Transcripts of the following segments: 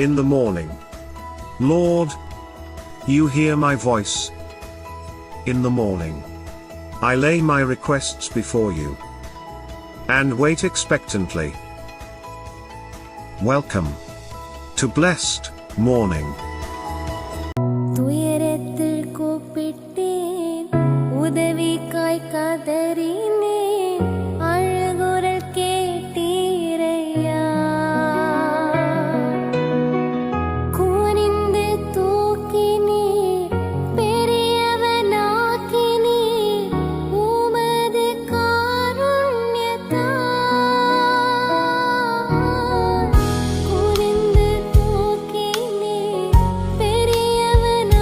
in the morning. Lord, you hear my voice. In the morning, I lay my requests before you and wait expectantly. Welcome to Blessed Morning. துயரத்தில் கூப்பிட்டேன், உதவிக்காய் கதறினேன், அழுகுரல் கேட்டீரையா. குனிந்து தூக்கினீர், பெரியவனாக்கினீர், உமது காருண்யத்தால். குனிந்து தூக்கினீர், பெரியவனாக்கினீர்,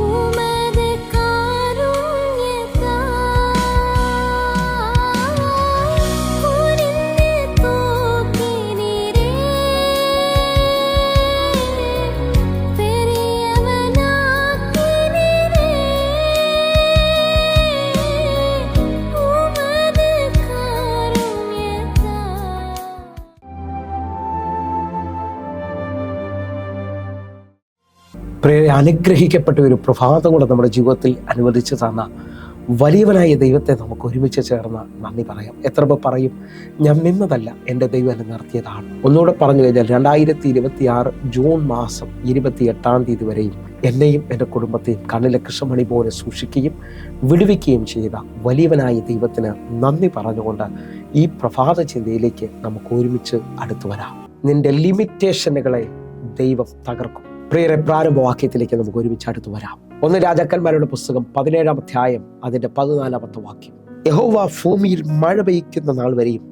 உமது காருண்யத்தால். குனிந்து தூக்கினீரே, பெரியவனாக்கினீரே, உமது காருண்யத்தால். അനുഗ്രഹിക്കപ്പെട്ട ഒരു പ്രഭാതം കൂടെ നമ്മുടെ ജീവിതത്തിൽ അനുവദിച്ചു തന്ന വലിയവനായ ദൈവത്തെ നമുക്ക് ഒരുമിച്ച് ചേർന്ന് നന്ദി പറയാം. എത്ര പേർ പറയും, ഞാൻ നിന്നതല്ല, എൻ്റെ ദൈവം എന്നെ നിർത്തിയതാണ്. ഒന്നുകൂടെ പറഞ്ഞു കഴിഞ്ഞാൽ 2026 ജൂൺ മാസം 28 വരെയും എന്നെയും എൻ്റെ കുടുംബത്തെയും കണ്ണിലെ കൃഷ്ണമണി പോലെ സൂക്ഷിക്കുകയും വിടുവിക്കുകയും ചെയ്ത വലിയവനായ ദൈവത്തിന് നന്ദി പറഞ്ഞുകൊണ്ട് ഈ പ്രഭാത ചിന്തയിലേക്ക് നമുക്ക് ഒരുമിച്ച് അടുത്തു വരാം. നിന്റെ ലിമിറ്റേഷനുകളെ ദൈവം തകർക്കും. പ്രിയരെ, പ്രാരംഭവാക്യത്തിലേക്ക് നമുക്ക് ഒരുമിച്ച് അടുത്തു വരാം. 1 രാജാക്കന്മാരുടെ പുസ്തകം 17-ാം അധ്യായം അതിൻ്റെ 14-ാമത്തെ വാക്യം. യഹോവ ഭൂമിയിൽ മഴ പെയ്യ്ക്കുന്ന നാൾ വരെയും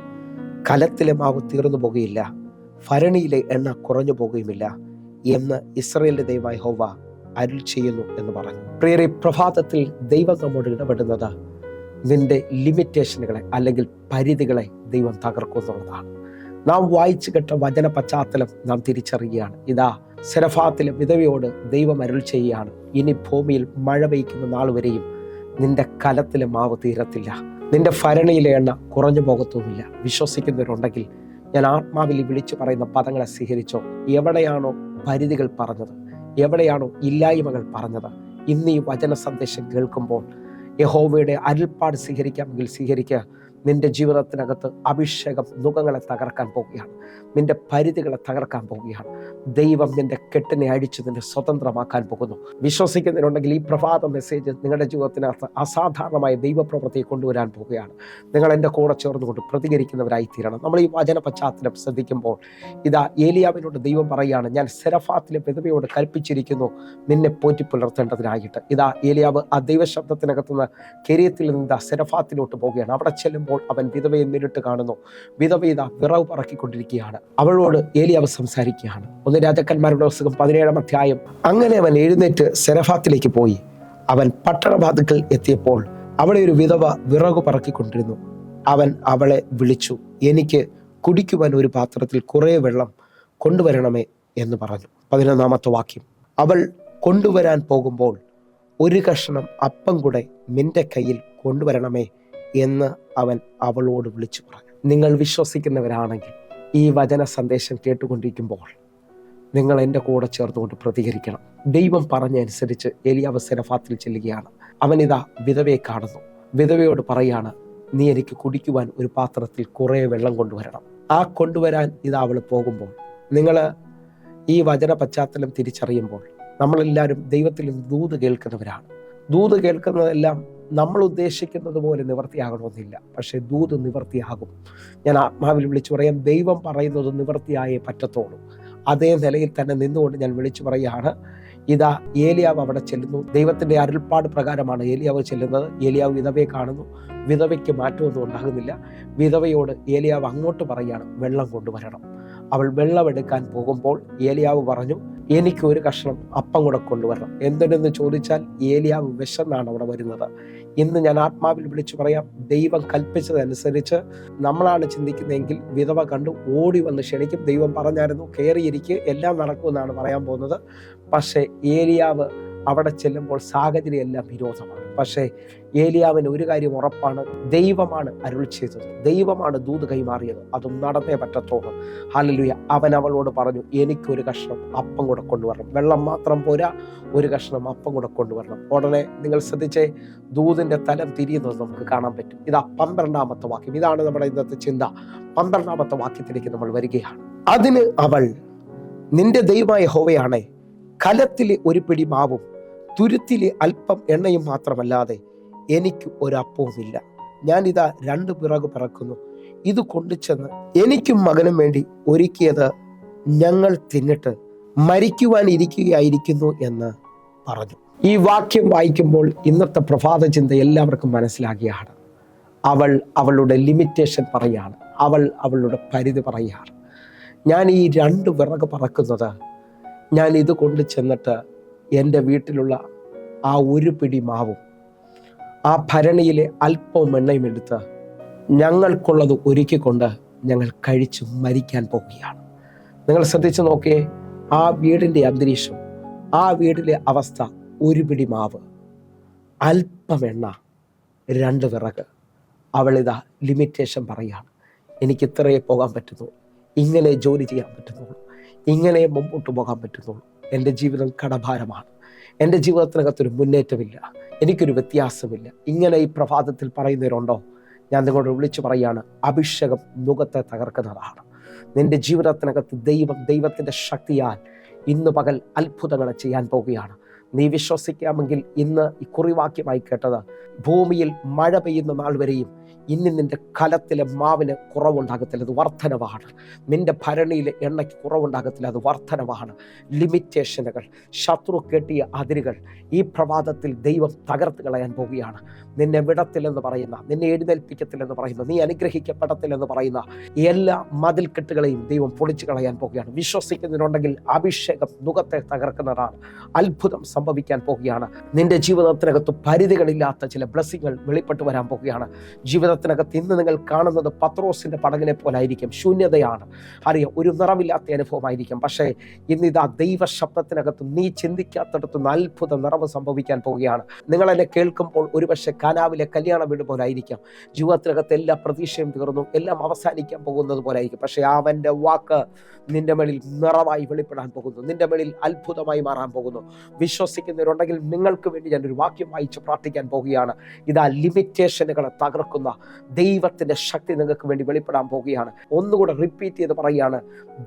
കലത്തിലെ മാവ് തീർന്നു പോകുകയില്ല, ഭരണിയിലെ എണ്ണ കുറഞ്ഞു പോകുകയുമില്ല എന്ന് ഇസ്രായേലിന്റെ ദൈവമായ യഹോവ അരുൾ ചെയ്യുന്നു എന്ന് പറഞ്ഞു. പ്രിയരെ, പ്രഭാതത്തിൽ ദൈവം നമ്മോട് ഇടപെടുന്നത് നിന്റെ ലിമിറ്റേഷനുകളെ അല്ലെങ്കിൽ പരിധികളെ ദൈവം തകർക്കും എന്നുള്ളതാണ്. നാം വായിച്ചു കേട്ട വചന പശ്ചാത്തലം നാം തിരിച്ചറിയുകയാണ്. ഇതാ സെരഫാത്തിലെ വിധവയോട് ദൈവം അരുൾ ചെയ്യുകയാണ്, ഇനി ഭൂമിയിൽ മഴ പെയ്യ്ക്കുന്ന നാൾ വരെയും നിന്റെ കലത്തിലെ മാവ് തീരത്തില്ല, നിന്റെ ഭരണിയിലെ എണ്ണ കുറഞ്ഞു പോകത്തുമില്ല. വിശ്വസിക്കുന്നവരുണ്ടെങ്കിൽ ഞാൻ ആത്മാവിൽ വിളിച്ചു പറയുന്ന പദങ്ങളെ സ്വീകരിച്ചോ. എവിടെയാണോ പരിധികൾ പറഞ്ഞത്, എവിടെയാണോ ഇല്ലായ്മകൾ പറഞ്ഞത്, ഇന്ന് ഈ വചന സന്ദേശം കേൾക്കുമ്പോൾ യഹോവയുടെ അരുൾപ്പാട് സ്വീകരിക്കാമെങ്കിൽ സ്വീകരിക്കുക. നിന്റെ ജീവിതത്തിനകത്ത് അഭിഷേകം നുകങ്ങളെ തകർക്കാൻ പോവുകയാണ്, നിന്റെ പരിധികളെ തകർക്കാൻ പോവുകയാണ്. ദൈവം നിന്റെ കെട്ടിനെ അഴിച്ച് നിന്നെ സ്വതന്ത്രമാക്കാൻ പോകുന്നു. വിശ്വസിക്കുന്നതിനുണ്ടെങ്കിൽ ഈ പ്രഭാത മെസ്സേജ് നിങ്ങളുടെ ജീവിതത്തിനകത്ത് അസാധാരണമായ ദൈവപ്രവൃത്തിയെ കൊണ്ടുവരാൻ പോവുകയാണ്. നിങ്ങൾ എൻ്റെ കൂടെ ചേർന്നുകൊണ്ട് പ്രതികരിക്കുന്നവരായി തീരണം. നമ്മൾ ഈ വചന പശ്ചാത്തലം ശ്രദ്ധിക്കുമ്പോൾ ഇതാ ഏലിയാവിനോട് ദൈവം പറയുകയാണ്, ഞാൻ സെരഫാത്തിലെ വിധവയോട് കൽപ്പിച്ചിരിക്കുന്നു നിന്നെ പോറ്റി പുലർത്തേണ്ടതിനായിട്ട്. ഇതാ ഏലിയാവ് ആ ദൈവശബ്ദത്തിനകത്തുനിന്ന് കെരീത്തിൽ നിന്ന് സെരഫാത്തിലോട്ട് പോവുകയാണ്. അവിടെ ചെല്ലുമ്പോൾ അവൻ വിധവയെ നേരിട്ട് കാണുന്നു. വിധവ ഇതാ വിറവ് പറക്കിക്കൊണ്ടിരിക്കുകയാണ്. അവളോട് ഏലിയാവ് സംസാരിക്കുകയാണ്. 1 രാജാക്കന്മാരുടെ പുസ്തകം 17-ാം അധ്യായം. അങ്ങനെ അവൻ എഴുന്നേറ്റ് സെരഫാത്തിലേക്ക് പോയി. അവൻ പട്ടണവാതിൽക്കൽ എത്തിയപ്പോൾ അവിടെ ഒരു വിധവ വിറകു പറക്കിക്കൊണ്ടിരുന്നു. അവൻ അവളെ വിളിച്ചു, എനിക്ക് കുടിക്കുവാൻ ഒരു പാത്രത്തിൽ കുറേ വെള്ളം കൊണ്ടുവരണമേ എന്ന് പറഞ്ഞു. 11-ാമത്തെ വാക്യം. അവൾ കൊണ്ടുവരാൻ പോകുമ്പോൾ ഒരു കഷണം അപ്പം കൂടെ നിന്റെ കയ്യിൽ കൊണ്ടുവരണമേ എന്ന് അവൻ അവളോട് വിളിച്ചു പറഞ്ഞു. നിങ്ങൾ വിശ്വസിക്കുന്നവരാണെങ്കിൽ ഈ വചന സന്ദേശം കേട്ടുകൊണ്ടിരിക്കുമ്പോൾ നിങ്ങൾ എൻ്റെ കൂടെ ചേർന്നുകൊണ്ട് പ്രതികരിക്കണം. ദൈവം പറഞ്ഞനുസരിച്ച് ഏലിയാവ് സെരഫാത്തിൽ ചെല്ലുകയാണ്. അവനിതാ വിധവയെ കാണുന്നു. വിധവയോട് പറയാണ്, നീ എനിക്ക് കുടിക്കുവാൻ ഒരു പാത്രത്തിൽ കുറേ വെള്ളം കൊണ്ടുവരണം. ആ കൊണ്ടുവരാൻ ഇതാ അവൾ പോകുമ്പോൾ, നിങ്ങൾ ഈ വചന പശ്ചാത്തലം തിരിച്ചറിയുമ്പോൾ നമ്മളെല്ലാവരും ദൈവത്തിൽ നിന്ന് ദൂത് കേൾക്കുന്നവരാണ്. ദൂത് കേൾക്കുന്നതെല്ലാം നമ്മൾ ഉദ്ദേശിക്കുന്നത് പോലെ നിവൃത്തിയാകണമെന്നില്ല, പക്ഷേ ദൂത് നിവൃത്തിയാകും. ഞാൻ ആത്മാവിൽ വിളിച്ചു പറയാം, ദൈവം പറയുന്നത് നിവൃത്തിയായേ പറ്റത്തുള്ളൂ. അതേ നിലയിൽ തന്നെ നിന്നുകൊണ്ട് ഞാൻ വിളിച്ചു പറയുകയാണ്, ഇതാ ഏലിയാവ് അവിടെ ചെല്ലുന്നു. ദൈവത്തിൻ്റെ അരുൾപ്പാട് പ്രകാരമാണ് ഏലിയാവ് ചെല്ലുന്നത്. ഏലിയാവ് വിധവയെ കാണുന്നു. വിധവയ്ക്ക് മാറ്റമൊന്നും ഉണ്ടാകുന്നില്ല. വിധവയോട് ഏലിയാവ് അങ്ങോട്ട് പറയുകയാണ്, വെള്ളം കൊണ്ടുവരണം. അവൾ വെള്ളമെടുക്കാൻ പോകുമ്പോൾ ഏലിയാവ് പറഞ്ഞു, എനിക്ക് ഒരു കഷ്ണം അപ്പം കൂടെ കൊണ്ടുവരണം. എന്തിനെന്ന് ചോദിച്ചാൽ ഏലിയാവ് വിശന്നാണ് അവിടെ വരുന്നത്. ഇന്ന് ഞാൻ ആത്മാവിൽ വിളിച്ചു പറയാം, ദൈവം കൽപ്പിച്ചതനുസരിച്ച് നമ്മളാണ് ചിന്തിക്കുന്നതെങ്കിൽ വിധവ കണ്ടു ഓടി വന്ന് ക്ഷണിക്കും. ദൈവം പറഞ്ഞായിരുന്നു കയറിയിരിക്കുക, എല്ലാം നടക്കുമെന്നാണ് പറയാൻ പോകുന്നത്. പക്ഷേ ഏലിയാവ് അവിടെ ചെല്ലുമ്പോൾ സാഹചര്യം എല്ലാം വിരോധമാണ്. പക്ഷേ ഏലിയാവിന് ഒരു കാര്യം ഉറപ്പാണ്, ദൈവമാണ് അരുൾ ചെയ്തത്, ദൈവമാണ് ദൂത് കൈമാറിയത്, അതും നടന്നേ പറ്റത്തുള്ളൂ. ഹല്ലേലൂയ. അവൻ അവളോട് പറഞ്ഞു, എനിക്കൊരു കഷ്ണം അപ്പം കൂടെ കൊണ്ടുവരണം, വെള്ളം മാത്രം പോരാ, ഒരു കഷ്ണം അപ്പം കൂടെ കൊണ്ടുവരണം. ഉടനെ നിങ്ങൾ ശ്രദ്ധിച്ചേ, ദൂതിന്റെ തലം തിരിയുന്നത് നമുക്ക് കാണാൻ പറ്റും. ഇതാ 12-ാമത്തെ വാക്യം. ഇതാണ് നമ്മുടെ ഇന്നത്തെ ചിന്ത. 12-ാമത്തെ വാക്യത്തിലേക്ക് നമ്മൾ വരികയാണ്. അതിന് അവൾ, നിന്റെ ദൈവമായ യഹോവയാണേ, കലത്തിലെ ഒരു പിടി മാവും തുരുത്തിലെ അല്പം എണ്ണയും മാത്രമല്ലാതെ എനിക്ക് ഒരപ്പവുമില്ല. ഞാനിതാ 2 പിറക് പിറക്കുന്നു, ഇത് കൊണ്ടുചെന്ന് എനിക്കും മകനും വേണ്ടി ഒരുക്കിയത് ഞങ്ങൾ തിന്നിട്ട് മരിക്കുവാൻ ഇരിക്കുകയായിരിക്കുന്നു എന്ന് പറഞ്ഞു. ഈ വാക്യം വായിക്കുമ്പോൾ ഇന്നത്തെ പ്രഭാത ചിന്ത എല്ലാവർക്കും മനസ്സിലാകുകയാണ്. അവൾ അവളുടെ ലിമിറ്റേഷൻ പറയുകയാണ്, അവൾ അവളുടെ പരിധി പറയുകയാണ്. ഞാൻ ഈ 2 വിറക് പറക്കുന്നത്, ഞാൻ ഇത് കൊണ്ട് ചെന്നിട്ട് എൻ്റെ വീട്ടിലുള്ള ആ ഒരു പിടി മാവും ആ ഭരണിയിലെ അല്പവും എണ്ണയും എടുത്ത് ഞങ്ങൾക്കുള്ളത് ഒരുക്കിക്കൊണ്ട് ഞങ്ങൾ കഴിച്ചു മരിക്കാൻ പോവുകയാണ്. നിങ്ങൾ ശ്രദ്ധിച്ചു നോക്കിയേ, ആ വീടിൻ്റെ അന്തരീക്ഷം, ആ വീടിലെ അവസ്ഥ, ഒരു പിടി മാവ്, അല്പം എണ്ണ, 2 വിറക്. അവളിതാ ലിമിറ്റേഷൻ പറയുകയാണ്, എനിക്ക് ഇത്രയേ പോകാൻ പറ്റുന്നു, ഇങ്ങനെ ജോലി ചെയ്യാൻ പറ്റുന്നുള്ളൂ, ഇങ്ങനെ മുമ്പോട്ട് പോകാൻ പറ്റുന്നുള്ളൂ. എൻ്റെ ജീവിതം കടഭാരമാണ്, എൻ്റെ ജീവിതത്തിനകത്തൊരു മുന്നേറ്റമില്ല, എനിക്കൊരു വ്യത്യാസമില്ല. ഇങ്ങനെ ഈ പ്രഭാതത്തിൽ പറയുന്നവരുണ്ടോ? ഞാൻ നിങ്ങളോട് വിളിച്ചു പറയാണ്, അഭിഷേകം നുകത്തെ തകർക്കുന്നതാണ്. നിന്റെ ജീവിതത്തിനകത്ത് ദൈവത്തിൻ്റെ ശക്തിയാൽ ഇന്ന് പകൽ അത്ഭുതങ്ങൾ ചെയ്യാൻ പോവുകയാണ്. നീ വിശ്വസിക്കാമെങ്കിൽ ഇന്ന് ഈ കുറിവാക്യമായി കേട്ടത്, ഭൂമിയിൽ മഴ പെയ്യുന്ന നാൾ വരെയും ഇനി നിന്റെ കലത്തിലെ മാവിന് കുറവുണ്ടാകത്തില്ല, അത് വർധനവാണ്. നിന്റെ ഭരണിയിലെ എണ്ണയ്ക്ക് കുറവുണ്ടാകത്തില്ല, അത് വർധനവാണ്. ലിമിറ്റേഷനുകൾ, ശത്രു കെട്ടിയ അതിരുകൾ ഈ പ്രഭാതത്തിൽ ദൈവം തകർത്ത് കളയാൻ പോവുകയാണ്. നിന്നെ വിടത്തില്ലെന്ന് പറയുന്ന, നിന്നെ എഴുന്നേൽപ്പിക്കത്തില്ലെന്ന് പറയുന്ന, നീ അനുഗ്രഹിക്കപ്പെടത്തില്ലെന്ന് പറയുന്ന എല്ലാ മതിൽക്കെട്ടുകളെയും ദൈവം പൊളിച്ചു കളയാൻ പോവുകയാണ്. വിശ്വസിക്കുന്നതിനുണ്ടെങ്കിൽ അഭിഷേകം നുകത്തെ തകർക്കുന്നതാണ്. അത്ഭുതം സംഭവിക്കാൻ പോവുകയാണ്. നിന്റെ ജീവിതത്തിനകത്ത് പരിധികളില്ലാത്ത ചില ബ്ലെസ്സിങ്ങൾ വെളിപ്പെട്ട് വരാൻ പോവുകയാണ്. ജീവിതത്തിനകത്ത് ഇന്ന് നിങ്ങൾ കാണുന്നത് പത്രോസിന്റെ പടകിനെ പോലെ ആയിരിക്കും, ശൂന്യതയാണ്, അറിയാം, ഒരു നിറവില്ലാത്ത അനുഭവമായിരിക്കും. പക്ഷേ ഇന്നിതാ ദൈവ ശബ്ദത്തിനകത്ത് നീ ചിന്തിക്കാത്തടത്തുനിന്ന് അത്ഭുത നിറവ് സംഭവിക്കാൻ പോവുകയാണ്. നിങ്ങൾ എന്നെ കേൾക്കുമ്പോൾ ഒരുപക്ഷെ കാനാവിലെ കല്യാണ വീട് പോലെ ആയിരിക്കാം. ജീവിതത്തിനകത്ത് എല്ലാ പ്രതീക്ഷയും തീർന്നു, എല്ലാം അവസാനിക്കാൻ പോകുന്നത് പോലെ ആയിരിക്കും. പക്ഷേ അവൻ്റെ വാക്ക് നിന്റെ മേളിൽ നിറവായി വെളിപ്പെടാൻ പോകുന്നു, നിന്റെ മേളിൽ അത്ഭുതമായി മാറാൻ പോകുന്നു. വിശ്വസിക്കുന്നവരുണ്ടെങ്കിൽ നിങ്ങൾക്ക് വേണ്ടി ഞാനൊരു വാക്യം വായിച്ച് പ്രാർത്ഥിക്കാൻ പോവുകയാണ്. ഇതാ ലിമിറ്റേഷനുകളെ തകർക്കുന്ന ദൈവത്തിന്റെ ശക്തി നിങ്ങൾക്ക് വേണ്ടി വെളിപ്പെടാൻ പോവുകയാണ്. ഒന്നുകൂടെ റിപ്പീറ്റ് ചെയ്ത് പറയുകയാണ്,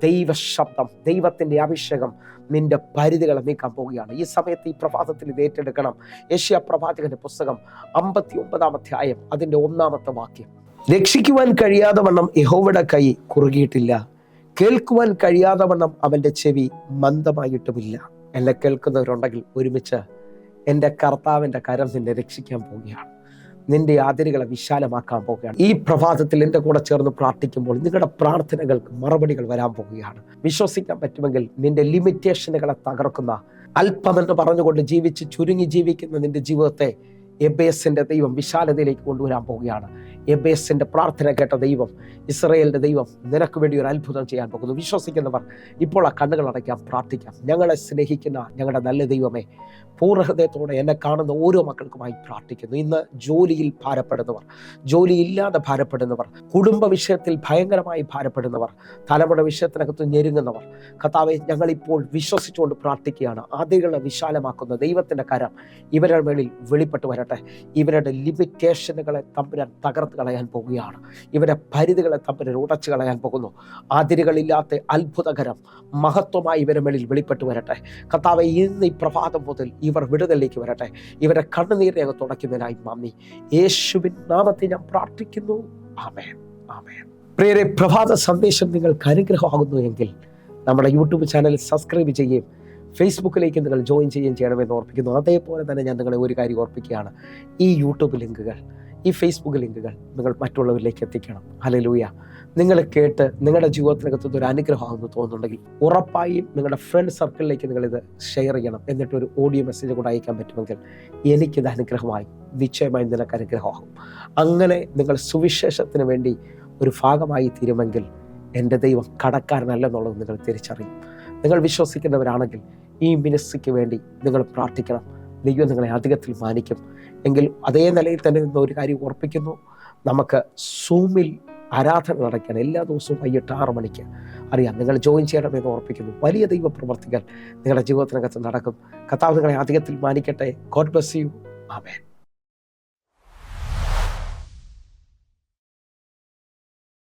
ദൈവ ശബ്ദം, ദൈവത്തിന്റെ അഭിഷേകം നിന്റെ പരിധികളെ നീക്കാൻ പോവുകയാണ്. ഈ സമയത്ത് ഈ പ്രഭാതത്തിൽ ഇത് ഏറ്റെടുക്കണം. യെശയ്യാ പ്രവാചകന്റെ പുസ്തകം 59-ാം അധ്യായം അതിന്റെ 1-ാമത്തെ വാക്യം. രക്ഷിക്കുവാൻ കഴിയാതെ വണ്ണം യഹോവയുടെ കൈ കുറുകിയിട്ടില്ല, കേൾക്കുവാൻ കഴിയാതെ വണ്ണം അവന്റെ ചെവി മന്ദമായിട്ടുമില്ല. എന്നെ കേൾക്കുന്നവരുണ്ടെങ്കിൽ ഒരുമിച്ച്, എൻ്റെ കർത്താവിൻ്റെ കരം നിന്നെ രക്ഷിക്കാൻ പോവുകയാണ്, നിന്റെ അതിരുകളെ വിശാലമാക്കാൻ പോവുകയാണ്. ഈ പ്രഭാതത്തിൽ എൻ്റെ കൂടെ ചേർന്ന് പ്രാർത്ഥിക്കുമ്പോൾ നിങ്ങളുടെ പ്രാർത്ഥനകൾക്ക് മറുപടികൾ വരാൻ പോവുകയാണ്. വിശ്വസിക്കാൻ പറ്റുമെങ്കിൽ നിന്റെ ലിമിറ്റേഷനുകളെ തകർക്കുന്ന, അല്പമെന്ന് പറഞ്ഞുകൊണ്ട് ജീവിച്ച് ചുരുങ്ങി ജീവിക്കുന്ന നിന്റെ ജീവിതത്തെ എബേസിന്റെ ദൈവം വിശാലതയിലേക്ക് കൊണ്ടുവരാൻ പോവുകയാണ്. എബേസിന്റെ പ്രാർത്ഥന കേട്ട ദൈവം, ഇസ്രായേലിന്റെ ദൈവം നിനക്ക് വേണ്ടി ഒരു അത്ഭുതം ചെയ്യാൻ പോകുന്നു. വിശ്വസിക്കുന്നവർ ഇപ്പോൾ ആ കണ്ണുകൾ അടയ്ക്കാം, പ്രാർത്ഥിക്കാം. ഞങ്ങളെ സ്നേഹിക്കുന്ന ഞങ്ങളുടെ നല്ല ദൈവമേ, പൂർണ്ണഹൃദയത്തോടെ എന്നെ കാണുന്ന ഓരോ മക്കൾക്കുമായി പ്രാർത്ഥിക്കുന്നു. ഇന്ന് ജോലിയിൽ ഭാരപ്പെടുന്നവർ, ജോലിയില്ലാതെ ഭാരപ്പെടുന്നവർ, കുടുംബ വിഷയത്തിൽ ഭയങ്കരമായി ഭാരപ്പെടുന്നവർ, തലമുറ വിഷയത്തിനകത്ത് ഞെരുങ്ങുന്നവർ, കർത്താവേ, ഞങ്ങളിപ്പോൾ വിശ്വസിച്ചുകൊണ്ട് പ്രാർത്ഥിക്കുകയാണ്. അതിരുകളെ വിശാലമാക്കുന്ന ദൈവത്തിന്റെ കരം ഇവരുടെ മേളിൽ വെളിപ്പെട്ട് വരട്ടെ. ഇവരുടെ ലിമിറ്റേഷനുകളെ തമ്പുരാൻ തകർത്ത് കളയാൻ പോകുകയാണ്. ഇവരുടെ പരിധികളെ തമ്പുരാൻ ഉടച്ചു കളയാൻ പോകുന്നു. അതിരുകളില്ലാത്ത അത്ഭുതകരം മഹത്വമായി ഇവരുടെ മേളിൽ വെളിപ്പെട്ട് വരട്ടെ. കർത്താവേ, ഇന്ന് ഈ പ്രഭാതം മുതൽ ഇവർ വിടുതലിലേക്ക് വരട്ടെ. ഇവരുടെ കണ്ണുനീരിനെ അങ്ങ് തുടയ്ക്കുന്നതിനായി നന്ദി. യേശുവിൻ നാമത്തിൽ ഞാൻ പ്രാർത്ഥിക്കുന്നു. ആമേൻ, ആമേൻ. പ്രിയരെ, പ്രഭാത സന്ദേശം നിങ്ങൾക്ക് അനുഗ്രഹമാകുന്നു എങ്കിൽ നമ്മുടെ യൂട്യൂബ് ചാനൽ സബ്സ്ക്രൈബ് ചെയ്യുകയും ഫേസ്ബുക്കിലേക്ക് നിങ്ങൾ ജോയിൻ ചെയ്യുകയും ചെയ്യണമെന്ന് ഓർപ്പിക്കുന്നു. അതേപോലെ തന്നെ ഞാൻ നിങ്ങളെ ഒരു കാര്യം ഓർപ്പിക്കുകയാണ്, ഈ യൂട്യൂബ് ലിങ്കുകൾ, ഈ ഫേസ്ബുക്ക് ലിങ്കുകൾ നിങ്ങൾ മറ്റുള്ളവരിലേക്ക് എത്തിക്കണം. ഹല്ലേലൂയ. നിങ്ങൾ കേട്ട് നിങ്ങളുടെ ജീവിതത്തിനകത്ത് ഒരു അനുഗ്രഹമാണെന്ന് തോന്നുന്നുണ്ടെങ്കിൽ ഉറപ്പായും നിങ്ങളുടെ ഫ്രണ്ട് സർക്കിളിലേക്ക് നിങ്ങളിത് ഷെയർ ചെയ്യണം. എന്നിട്ടൊരു ഓഡിയോ മെസ്സേജ് കൂടെ അയക്കാൻ പറ്റുമെങ്കിൽ എനിക്കിത് അനുഗ്രഹമായി, നിശ്ചയമായും നിനക്ക് അനുഗ്രഹമാകും. അങ്ങനെ നിങ്ങൾ സുവിശേഷത്തിന് വേണ്ടി ഒരു ഭാഗമായി തീരുമെങ്കിൽ എൻ്റെ ദൈവം കടക്കാരനല്ലെന്നുള്ളത് നിങ്ങൾ തിരിച്ചറിയും. നിങ്ങൾ വിശ്വസിക്കുന്നവരാണെങ്കിൽ ഈ മിനിസ്ട്രിക്ക് വേണ്ടി നിങ്ങൾ പ്രാർത്ഥിക്കണം. ദൈവം നിങ്ങളെ അധികത്തിൽ മാനിക്കും. എങ്കിൽ അതേ നിലയിൽ തന്നെ നിന്ന് ഒരു കാര്യം ഓർപ്പിക്കുന്നു, നമുക്ക് സൂമിൽ ആരാധന നടക്കുകയാണ് എല്ലാ ദിവസവും വൈകിട്ട് 6 മണിക്ക്. അറിയാം, നിങ്ങൾ ജോയിൻ ചെയ്യണമെന്ന് ഓർപ്പിക്കുന്നു. വലിയ ദൈവ പ്രവർത്തികൾ നിങ്ങളുടെ ജീവിതത്തിനകത്ത് നടക്കും. കർത്താവ് നിങ്ങളെ അധികത്തിൽ മാനിക്കട്ടെ. God bless you. ആമേൻ.